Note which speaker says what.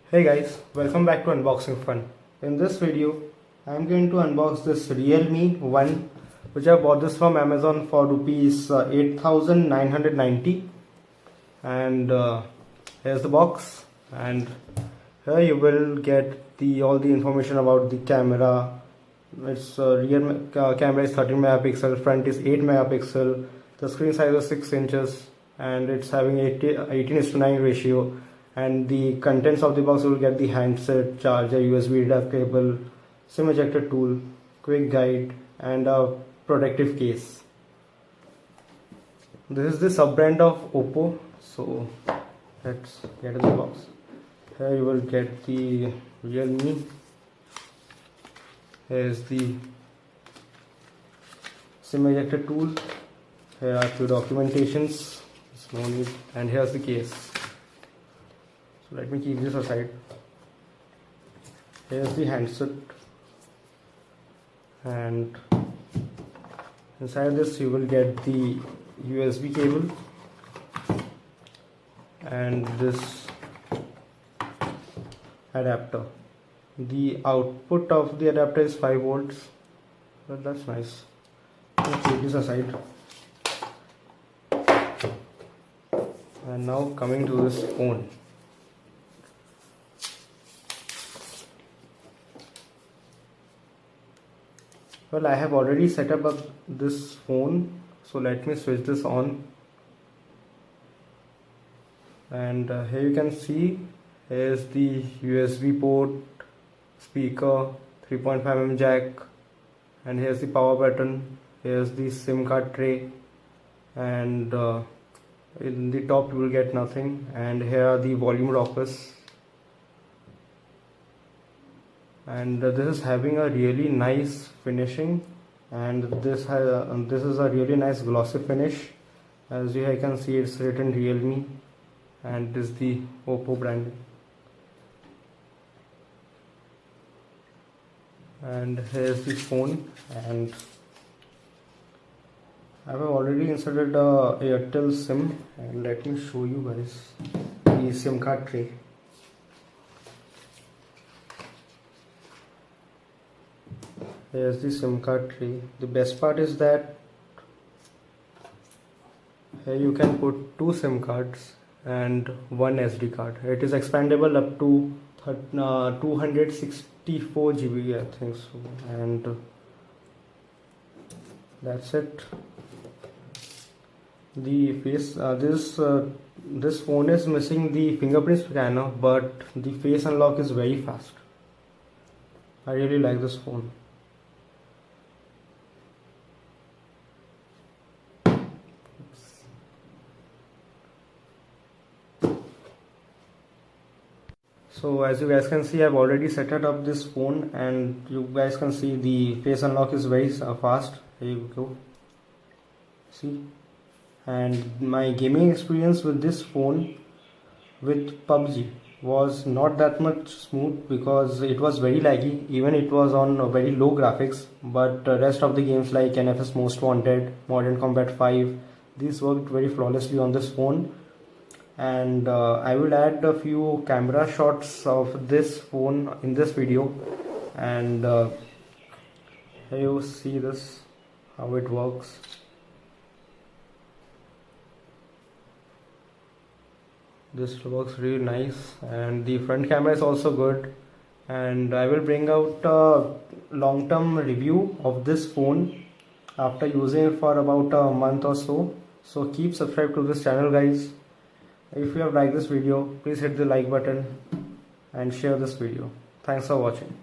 Speaker 1: Hey guys, welcome back to Unboxing Fun. In this video, I am going to unbox this Realme 1 which I bought this from Amazon for rupees 8,990, and here's the box, and here you will get all the information about the camera. Its rear camera is 13 megapixel, front is 8 megapixel, the screen size is 6 inches, and it's having 18:9 ratio. And the contents of the box, will get the handset, charger, USB reader cable, SIM ejector tool, quick guide, and a protective case. This is the sub brand of OPPO. So let's get in the box. Here you will get the RealMe. Here's the SIM ejector tool. Here are two documentations. There's no need. And here's the case. So let me keep this aside. Here's the handset, and inside this you will get the USB cable and this adapter. The output of the adapter is 5 volts, but that's nice. Let's keep this aside. And now coming to this phone. Well, I have already set up this phone, so let me switch this on. And here you can see, here's the USB port, speaker, 3.5mm jack, and here's the power button. Here's the SIM card tray, and in the top you will get nothing. And here are the volume rockers. And this is having a really nice finishing, and this is a really nice glossy finish. As you can see, it's written Realme, and this is the OPPO branding. And here's the phone, and I have already inserted a Airtel SIM, and let me show you guys the SIM card tray. Here's the SIM card tray. The best part is that here you can put 2 SIM cards and 1 SD card. It is expandable up to 264 GB, I think so. And that's it. The face this phone is missing the fingerprint scanner, but the face unlock is very fast. I really like this phone. So as you guys can see, I've already set it up this phone, and you guys can see the face unlock is very fast. Here you go. See, and my gaming experience with this phone with PUBG was not that much smooth because it was very laggy. Even it was on very low graphics, but the rest of the games like NFS Most Wanted, Modern Combat 5, these worked very flawlessly on this phone. And I will add a few camera shots of this phone in this video, and here you see this, how it works. This works really nice, and the front camera is also good. And I will bring out a long-term review of this phone after using it for about a month or so. So keep subscribed to this channel, guys. If you have liked this video, please hit the like button and share this video. Thanks for watching.